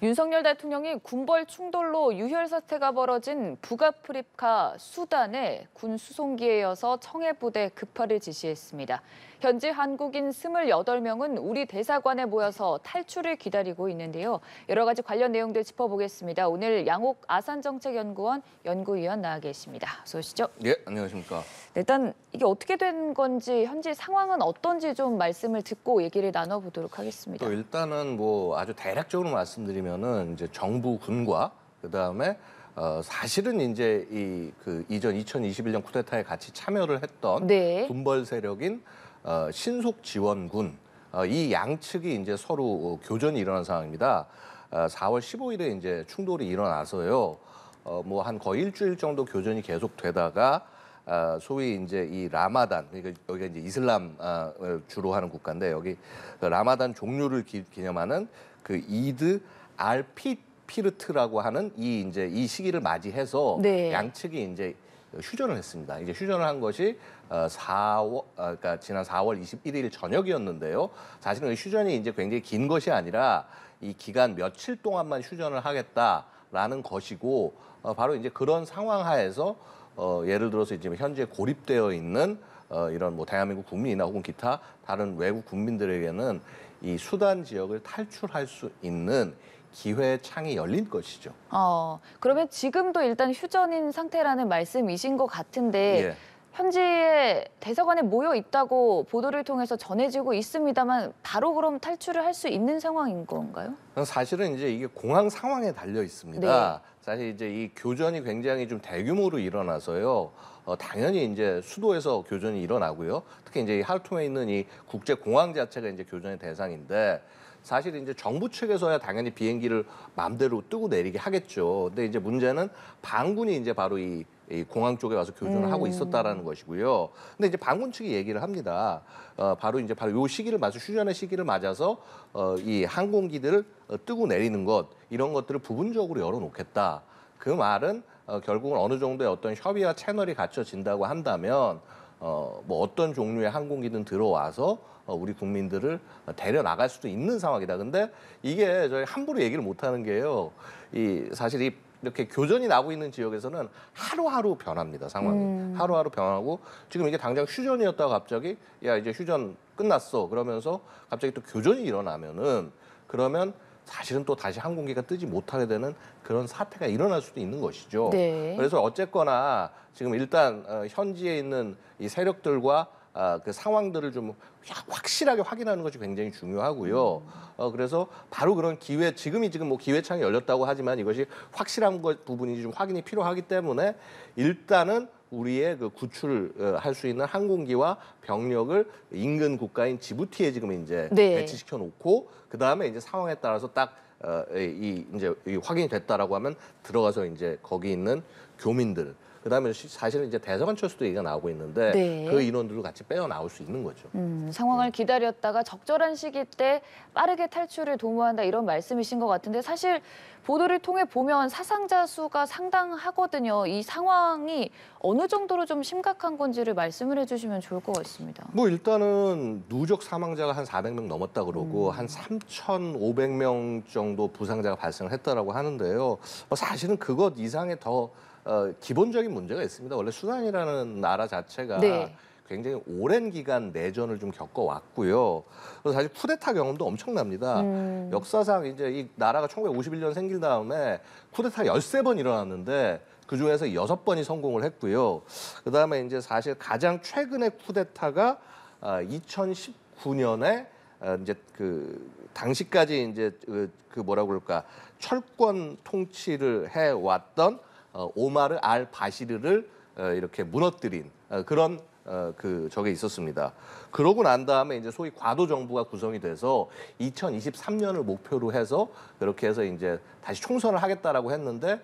윤석열 대통령이 군벌 충돌로 유혈 사태가 벌어진 북아프리카 수단에 군 수송기에 이어서 청해부대 급파를 지시했습니다. 현지 한국인 28명은 우리 대사관에 모여서 탈출을 기다리고 있는데요. 여러 가지 관련 내용들 짚어보겠습니다. 오늘 양옥 아산정책연구원 연구위원 나와 계십니다. 어서 오시죠. 예, 안녕하십니까. 일단 이게 어떻게 된 건지 현지 상황은 어떤지 좀 말씀을 듣고 얘기를 나눠보도록 하겠습니다. 또 일단은 뭐 아주 대략적으로 말씀드리면은 이제 정부 군과 그다음에 사실은 이제 이전 2021년 쿠데타에 같이 참여를 했던 네. 군벌 세력인 신속 지원군 이 양측이 이제 서로 교전이 일어난 상황입니다. 4월 15일에 이제 충돌이 일어나서요. 뭐 한 거의 일주일 정도 교전이 계속되다가 소위 이제 이 라마단, 그러니까 여기가 이제 이슬람 주로 하는 국가인데 여기 그 라마단 종료를 기념하는 그 이드 알 피르트라고 하는 이 시기를 맞이해서 네. 양측이 이제 휴전을 했습니다. 이제 휴전을 한 것이 그러니까 지난 4월 21일 저녁이었는데요. 사실은 이 휴전이 이제 굉장히 긴 것이 아니라 이 기간 며칠 동안만 휴전을 하겠다라는 것이고 바로 이제 그런 상황 하에서 예를 들어서 이제 현재 고립되어 있는 이런 뭐 대한민국 국민이나 혹은 기타 다른 외국 국민들에게는 이 수단 지역을 탈출할 수 있는 기회 창이 열린 것이죠. 그러면 지금도 일단 휴전인 상태라는 말씀이신 것 같은데 예. 현지에 대사관에 모여 있다고 보도를 통해서 전해지고 있습니다만 바로 그럼 탈출을 할 수 있는 상황인 건가요? 사실은 이제 이게 공항 상황에 달려 있습니다. 네. 사실 이제 이 교전이 굉장히 좀 대규모로 일어나서요. 당연히 이제 수도에서 교전이 일어나고요. 특히 이제 이 하르툼에 있는 이 국제 공항 자체가 이제 교전의 대상인데 사실 이제 정부 측에서야 당연히 비행기를 마음대로 뜨고 내리게 하겠죠. 근데 이제 문제는 반군이 이제 바로 이 공항 쪽에 와서 교전을 하고 있었다라는 것이고요. 근데 이제 반군 측이 얘기를 합니다. 바로 요 시기를 맞아 휴전의 시기를 맞아서 이 항공기들을 뜨고 내리는 것 이런 것들을 부분적으로 열어놓겠다. 그 말은 결국은 어느 정도의 어떤 협의와 채널이 갖춰진다고 한다면 뭐 어떤 종류의 항공기든 들어와서 우리 국민들을 데려 나갈 수도 있는 상황이다. 근데 이게 저희 함부로 얘기를 못하는 게요. 사실 이렇게 교전이 나고 있는 지역에서는 하루하루 변합니다, 상황이. 하루하루 변하고 지금 이게 당장 휴전이었다가 갑자기 야 이제 휴전 끝났어 그러면서 갑자기 또 교전이 일어나면은 그러면 사실은 또 다시 항공기가 뜨지 못하게 되는 그런 사태가 일어날 수도 있는 것이죠. 네. 그래서 어쨌거나 지금 일단 현지에 있는 이 세력들과 그 상황들을 좀 확실하게 확인하는 것이 굉장히 중요하고요. 그래서 바로 그런 지금 뭐 기회창이 열렸다고 하지만 이것이 확실한 부분이 좀 확인이 필요하기 때문에 일단은 우리의 그 구출할 수 있는 항공기와 병력을 인근 국가인 지부티에 지금 이제 네. 배치시켜 놓고 그 다음에 이제 상황에 따라서 딱 이제 확인이 됐다라고 하면 들어가서 이제 거기 있는 교민들. 그다음에 사실은 이제 대사관 철수도 얘기가 나오고 있는데 네. 그 인원들도 같이 빼어 나올 수 있는 거죠. 상황을 기다렸다가 적절한 시기 때 빠르게 탈출을 도모한다 이런 말씀이신 것 같은데 사실 보도를 통해 보면 사상자 수가 상당하거든요. 이 상황이 어느 정도로 좀 심각한 건지를 말씀을 해주시면 좋을 것 같습니다. 뭐 일단은 누적 사망자가 한 400명 넘었다 그러고 한 3,500명 정도 부상자가 발생을 했다라고 하는데요. 사실은 그것 이상의 더 기본적인 문제가 있습니다. 원래 수단이라는 나라 자체가 네. 굉장히 오랜 기간 내전을 좀 겪어왔고요. 그래서 사실 쿠데타 경험도 엄청납니다. 역사상 이제 이 나라가 1951년 생긴 다음에 쿠데타 13번 일어났는데 그중에서 6번이 성공을 했고요. 그다음에 이제 사실 가장 최근의 쿠데타가 2019년에 이제 그 당시까지 이제 그 뭐라고 그럴까 철권 통치를 해왔던 오마르 알 바시르를 이렇게 무너뜨린 그런 적에 있었습니다. 그러고 난 다음에 이제 소위 과도 정부가 구성이 돼서 2023년을 목표로 해서 그렇게 해서 이제 다시 총선을 하겠다라고 했는데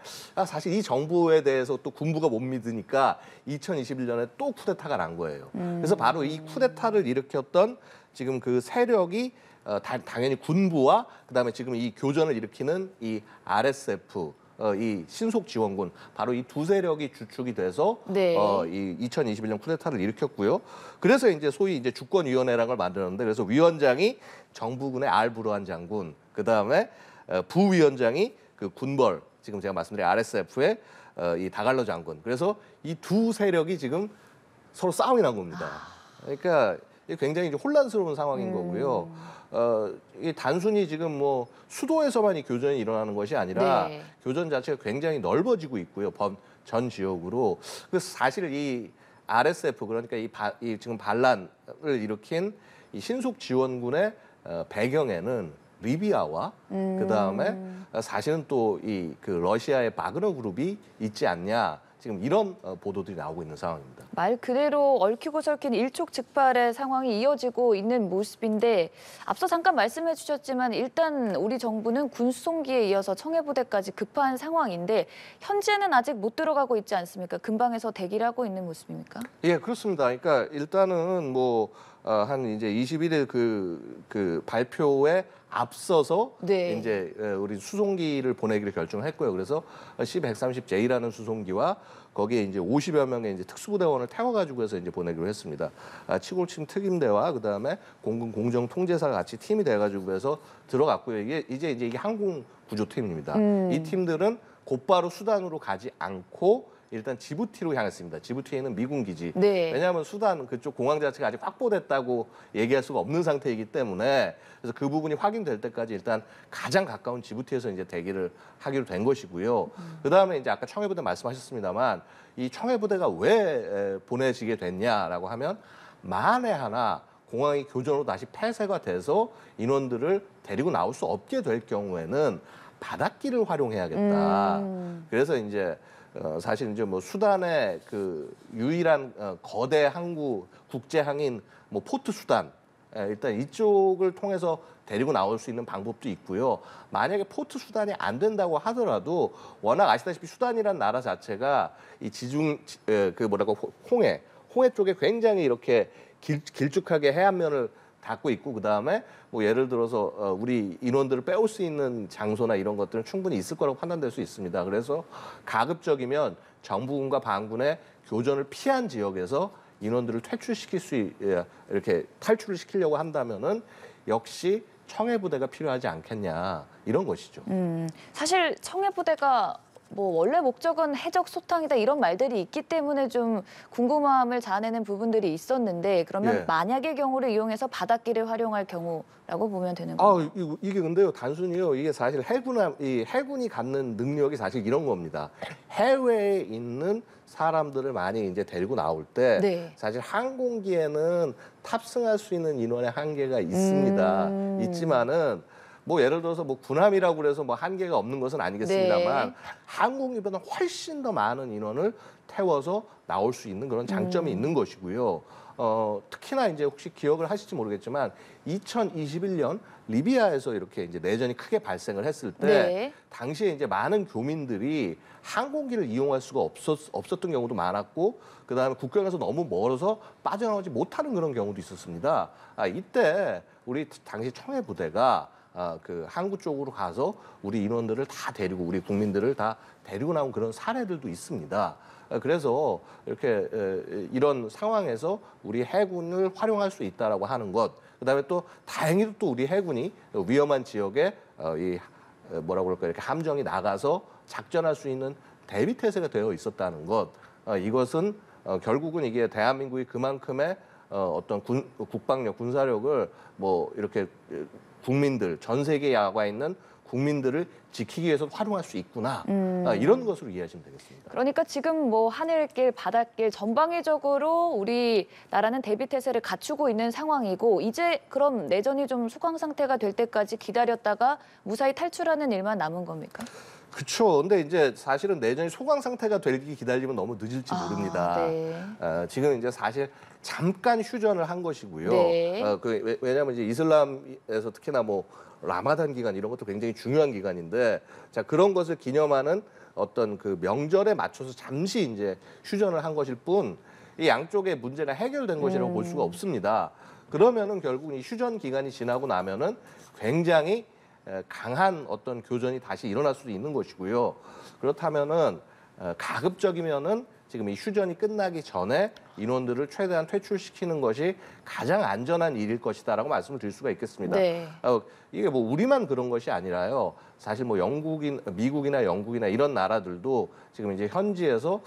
사실 이 정부에 대해서 또 군부가 못 믿으니까 2021년에 또 쿠데타가 난 거예요. 그래서 바로 이 쿠데타를 일으켰던 지금 그 세력이 당연히 군부와 그다음에 지금 이 교전을 일으키는 이 RSF 이 신속 지원군 바로 이 두 세력이 주축이 돼서 네. 이 2021년 쿠데타를 일으켰고요. 그래서 이제 소위 이제 주권위원회라는 걸 만들었는데 그래서 위원장이 정부군의 알 부르한 장군, 그 다음에 부위원장이 그 군벌 지금 제가 말씀드린 RSF의 이 다갈로 장군. 그래서 이 두 세력이 지금 서로 싸움이 난 겁니다. 그러니까 이게 굉장히 이제 혼란스러운 상황인 거고요. 이 단순히 지금 뭐 수도에서만 이 교전이 일어나는 것이 아니라 네. 교전 자체가 굉장히 넓어지고 있고요. 전 지역으로. 그래서 사실 이 RSF 그러니까 이 지금 반란을 일으킨 이 신속 지원군의 배경에는 리비아와 그다음에 사실은 또 이 그 러시아의 바그너 그룹이 있지 않냐. 지금 이런 보도들이 나오고 있는 상황입니다. 말 그대로 얽히고 설킨 일촉즉발의 상황이 이어지고 있는 모습인데 앞서 잠깐 말씀해 주셨지만 일단 우리 정부는 군수송기에 이어서 청해부대까지 급파한 상황인데 현재는 아직 못 들어가고 있지 않습니까? 근방에서 대기를 하고 있는 모습입니까? 예, 그렇습니다. 그러니까 일단은 뭐 한 이제 21일 그 발표에 앞서서 네. 이제 우리 수송기를 보내기를 결정했고요. 그래서 C-130J라는 수송기와 거기에 이제 50여 명의 이제 특수부대원을 태워가지고 해서 이제 보내기로 했습니다. 치골침 특임대와 그다음에 공군 공정통제사가 같이 팀이 돼가지고 해서 들어갔고요. 이제 이게 항공 구조팀입니다. 이 팀들은 곧바로 수단으로 가지 않고 일단 지부티로 향했습니다. 지부티에 있는 미군 기지. 네. 왜냐하면 수단 그쪽 공항 자체가 아직 확보됐다고 얘기할 수가 없는 상태이기 때문에 그래서 그 부분이 확인될 때까지 일단 가장 가까운 지부티에서 이제 대기를 하기로 된 것이고요. 그다음에 이제 아까 청해부대 말씀하셨습니다만 이 청해부대가 왜 보내지게 됐냐라고 하면 만에 하나 공항이 교전으로 다시 폐쇄가 돼서 인원들을 데리고 나올 수 없게 될 경우에는 바닷길을 활용해야겠다. 그래서 이제 사실 이제 뭐 수단의 그 유일한 거대 항구 국제 항인 뭐 포트 수단 일단 이쪽을 통해서 데리고 나올 수 있는 방법도 있고요. 만약에 포트 수단이 안 된다고 하더라도 워낙 아시다시피 수단이란 나라 자체가 이 그 뭐라고 홍해 쪽에 굉장히 이렇게 길쭉하게 해안면을 닫고 있고 그다음에 뭐 예를 들어서 우리 인원들을 빼올 수 있는 장소나 이런 것들은 충분히 있을 거라고 판단될 수 있습니다. 그래서 가급적이면 정부군과 반군의 교전을 피한 지역에서 인원들을 이렇게 탈출을 시키려고 한다면은 역시 청해부대가 필요하지 않겠냐 이런 것이죠. 사실 청해부대가 뭐 원래 목적은 해적 소탕이다 이런 말들이 있기 때문에 좀 궁금함을 자아내는 부분들이 있었는데 그러면 예. 만약의 경우를 이용해서 바닷길을 활용할 경우라고 보면 되는 건가요? 이게 근데요 단순히요 이게 사실 해군이 갖는 능력이 사실 이런 겁니다. 해외에 있는 사람들을 많이 이제 데리고 나올 때 네. 사실 항공기에는 탑승할 수 있는 인원의 한계가 있습니다. 있지만은 뭐 예를 들어서 뭐 군함이라고 그래서 뭐 한계가 없는 것은 아니겠습니다만 네. 항공기보다 훨씬 더 많은 인원을 태워서 나올 수 있는 그런 장점이 있는 것이고요. 특히나 이제 혹시 기억을 하실지 모르겠지만 2021년 리비아에서 이렇게 이제 내전이 크게 발생을 했을 때 네. 당시에 이제 많은 교민들이 항공기를 이용할 수가 없었던 경우도 많았고 그다음에 국경에서 너무 멀어서 빠져나오지 못하는 그런 경우도 있었습니다. 이때 우리 당시 청해부대가 그 항구 쪽으로 가서 우리 인원들을 다 데리고 우리 국민들을 다 데리고 나온 그런 사례들도 있습니다. 그래서 이렇게 이런 상황에서 우리 해군을 활용할 수 있다라고 하는 것. 그다음에 또 다행히도 또 우리 해군이 위험한 지역에 이 뭐라고 그럴까 이렇게 함정이 나가서 작전할 수 있는 대비 태세가 되어 있었다는 것. 이것은 결국은 이게 대한민국이 그만큼의 어떤 국방력, 군사력을 뭐 이렇게 국민들 전 세계에 나와 있는 국민들을 지키기 위해서 활용할 수 있구나 이런 것으로 이해하시면 되겠습니다. 그러니까 지금 뭐 하늘길, 바닷길 전방위적으로 우리나라는 대비 태세를 갖추고 있는 상황이고 이제 그럼 내전이 좀 소강 상태가 될 때까지 기다렸다가 무사히 탈출하는 일만 남은 겁니까? 그렇죠. 근데 이제 사실은 내전이 소강 상태가 되기 기다리면 너무 늦을지 모릅니다. 네. 지금 이제 사실 잠깐 휴전을 한 것이고요. 네. 왜냐하면 이제 이슬람에서 특히나 뭐 라마단 기간 이런 것도 굉장히 중요한 기간인데 자 그런 것을 기념하는 어떤 그 명절에 맞춰서 잠시 이제 휴전을 한 것일 뿐 이 양쪽의 문제가 해결된 것이라고 볼 수가 없습니다. 그러면은 결국 이 휴전 기간이 지나고 나면은 굉장히 강한 어떤 교전이 다시 일어날 수도 있는 것이고요. 그렇다면은 가급적이면은 지금 이 휴전이 끝나기 전에 인원들을 최대한 퇴출시키는 것이 가장 안전한 일일 것이다라고 말씀을 드릴 수가 있겠습니다. 네. 이게 뭐 우리만 그런 것이 아니라요. 사실 뭐 미국이나 영국이나 이런 나라들도 지금 이제 현지에서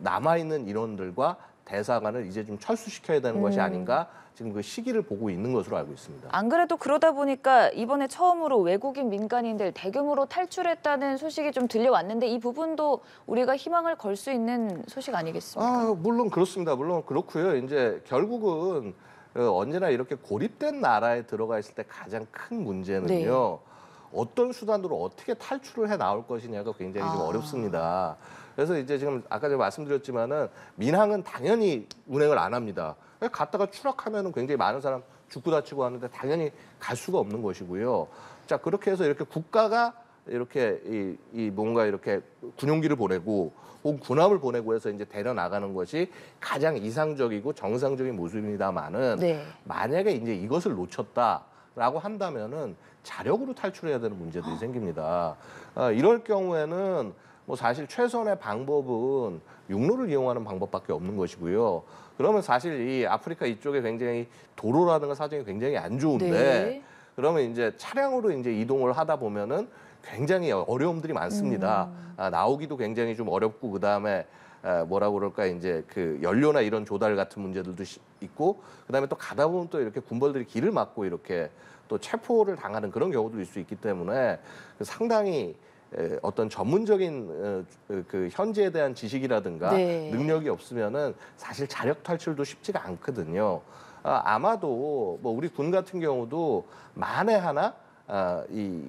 남아 있는 인원들과 대사관을 이제 좀 철수시켜야 되는 것이 아닌가 지금 그 시기를 보고 있는 것으로 알고 있습니다. 안 그래도 그러다 보니까 이번에 처음으로 외국인 민간인들 대규모로 탈출했다는 소식이 좀 들려왔는데 이 부분도 우리가 희망을 걸 수 있는 소식 아니겠습니까? 물론 그렇습니다. 물론 그렇고요. 이제 결국은 언제나 이렇게 고립된 나라에 들어가 있을 때 가장 큰 문제는요. 네. 어떤 수단으로 어떻게 탈출을 해 나올 것이냐가 굉장히 좀 어렵습니다. 그래서 이제 지금 아까 제가 말씀드렸지만은 민항은 당연히 운행을 안 합니다. 갔다가 추락하면은 굉장히 많은 사람 죽고 다치고 하는데 당연히 갈 수가 없는 것이고요. 자, 그렇게 해서 이렇게 국가가 이렇게 이 뭔가 이렇게 군용기를 보내고 혹은 군함을 보내고 해서 이제 데려 나가는 것이 가장 이상적이고 정상적인 모습입니다만은 네. 만약에 이제 이것을 놓쳤다라고 한다면은 자력으로 탈출해야 되는 문제들이 생깁니다. 이럴 경우에는 뭐 사실 최선의 방법은 육로를 이용하는 방법밖에 없는 것이고요. 그러면 사실 이 아프리카 이쪽에 굉장히 도로라든가 사정이 굉장히 안 좋은데 네. 그러면 이제 차량으로 이제 이동을 하다 보면은 굉장히 어려움들이 많습니다. 나오기도 굉장히 좀 어렵고 그다음에 뭐라고 그럴까 이제 그 연료나 이런 조달 같은 문제들도 있고 그다음에 또 가다 보면 또 이렇게 군벌들이 길을 막고 이렇게 또 체포를 당하는 그런 경우도 있을 수 있기 때문에 상당히 어떤 전문적인 그 현지에 대한 지식이라든가 네. 능력이 없으면은 사실 자력 탈출도 쉽지가 않거든요. 아마도 뭐 우리 군 같은 경우도 만에 하나 이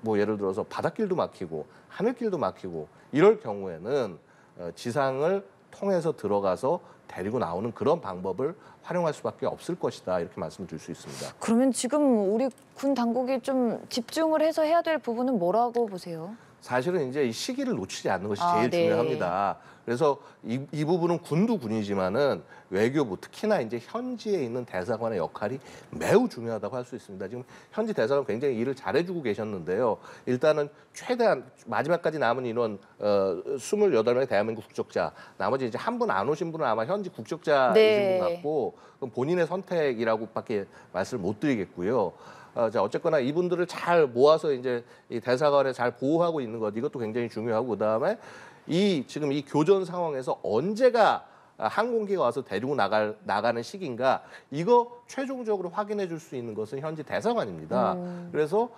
뭐 예를 들어서 바닷길도 막히고 하늘길도 막히고 이럴 경우에는 지상을 통해서 들어가서 데리고 나오는 그런 방법을 활용할 수밖에 없을 것이다 이렇게 말씀을 드릴 수 있습니다. 그러면 지금 우리 군 당국이 좀 집중을 해서 해야 될 부분은 뭐라고 보세요? 사실은 이제 이 시기를 놓치지 않는 것이 아, 제일 네. 중요합니다. 그래서 이 부분은 군도 군이지만은 외교부 특히나 이제 현지에 있는 대사관의 역할이 매우 중요하다고 할 수 있습니다. 지금 현지 대사관 굉장히 일을 잘해주고 계셨는데요. 일단은 최대한 마지막까지 남은 인원 28명의 대한민국 국적자, 나머지 이제 한 분 안 오신 분은 아마 현지 국적자이신 네. 분 같고 그럼 본인의 선택이라고밖에 말씀을 못 드리겠고요. 자, 어쨌거나 이분들을 잘 모아서 이제 이 대사관에 잘 보호하고 있는 것 이것도 굉장히 중요하고 그다음에 지금 이 교전 상황에서 언제가 항공기가 와서 데리고 나가는 시기인가 이거 최종적으로 확인해 줄 수 있는 것은 현지 대사관입니다. 그래서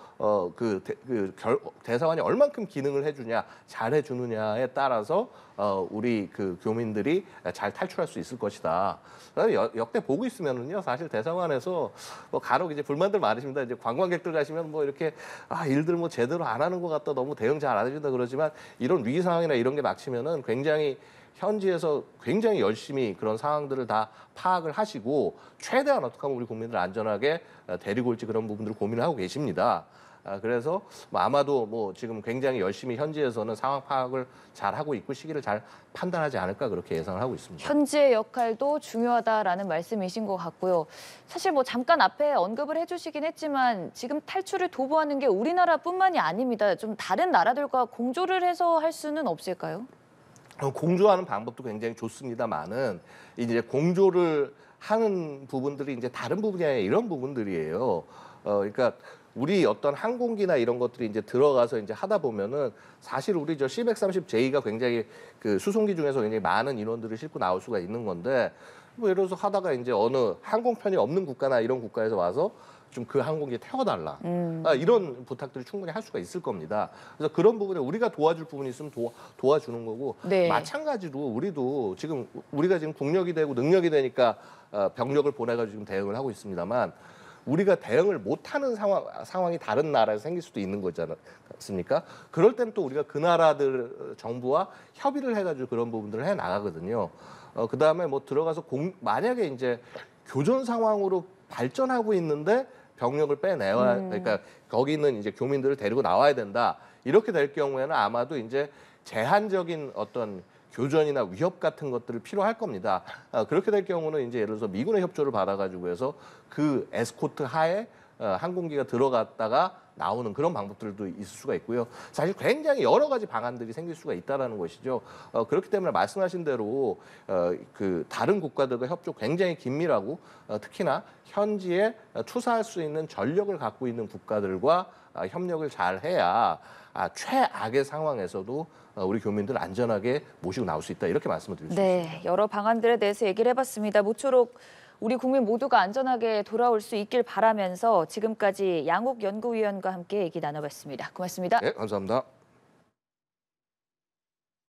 대사관이 얼만큼 기능을 해주냐 잘 해주느냐에 따라서 우리 그 교민들이 잘 탈출할 수 있을 것이다. 역대 보고 있으면은요 사실 대사관에서 뭐 간혹 이제 불만들 많으십니다. 이제 관광객들 가시면 뭐 이렇게 일들 뭐 제대로 안 하는 것 같다 너무 대응 잘 안 해준다 그러지만 이런 위기 상황이나 이런 게 막히면은 굉장히 현지에서 굉장히 열심히 그런 상황들을 다 파악을 하시고 최대한 어떻게 하면 우리 국민들 안전하게 데리고 올지 그런 부분들을 고민을 하고 계십니다. 그래서 뭐 아마도 뭐 지금 굉장히 열심히 현지에서는 상황 파악을 잘 하고 있고 시기를 잘 판단하지 않을까 그렇게 예상을 하고 있습니다. 현지의 역할도 중요하다라는 말씀이신 것 같고요. 사실 뭐 잠깐 앞에 언급을 해주시긴 했지만 지금 탈출을 도모하는 게 우리나라뿐만이 아닙니다. 좀 다른 나라들과 공조를 해서 할 수는 없을까요? 공조하는 방법도 굉장히 좋습니다만은 이제 공조를 하는 부분들이 이제 다른 부분이 아니라 이런 부분들이에요. 그러니까 우리 어떤 항공기나 이런 것들이 이제 들어가서 이제 하다 보면은 사실 우리 저 C-130J가 굉장히 그 수송기 중에서 굉장히 많은 인원들을 싣고 나올 수가 있는 건데 뭐 예를 들어서 하다가 이제 어느 항공편이 없는 국가나 이런 국가에서 와서 좀 그 항공기에 태워달라. 이런 부탁들을 충분히 할 수가 있을 겁니다. 그래서 그런 부분에 우리가 도와줄 부분이 있으면 도와주는 거고 네. 마찬가지로 우리가 지금 국력이 되고 능력이 되니까 병력을 보내가지고 지금 대응을 하고 있습니다만 우리가 대응을 못하는 상황이 다른 나라에서 생길 수도 있는 거지 않습니까? 그럴 때는 또 우리가 그 나라들 정부와 협의를 해가지고 그런 부분들을 해 나가거든요. 그다음에 뭐 들어가서 만약에 이제 교전 상황으로 발전하고 있는데 병력을 그러니까 거기 있는 이제 교민들을 데리고 나와야 된다. 이렇게 될 경우에는 아마도 이제 제한적인 어떤 교전이나 위협 같은 것들을 필요할 겁니다. 그렇게 될 경우는 이제 예를 들어서 미군의 협조를 받아가지고 해서 그 에스코트 하에 항공기가 들어갔다가 나오는 그런 방법들도 있을 수가 있고요. 사실 굉장히 여러 가지 방안들이 생길 수가 있다라는 것이죠. 그렇기 때문에 말씀하신 대로 그 다른 국가들과 협조 굉장히 긴밀하고 특히나 현지에 투사할 수 있는 전력을 갖고 있는 국가들과 협력을 잘 해야 최악의 상황에서도 우리 교민들 안전하게 모시고 나올 수 있다 이렇게 말씀을 드릴 수 있습니다. 네, 여러 방안들에 대해서 얘기를 해봤습니다. 모쪼록 우리 국민 모두가 안전하게 돌아올 수 있길 바라면서 지금까지 양욱 연구위원과 함께 얘기 나눠봤습니다. 고맙습니다. 네, 감사합니다.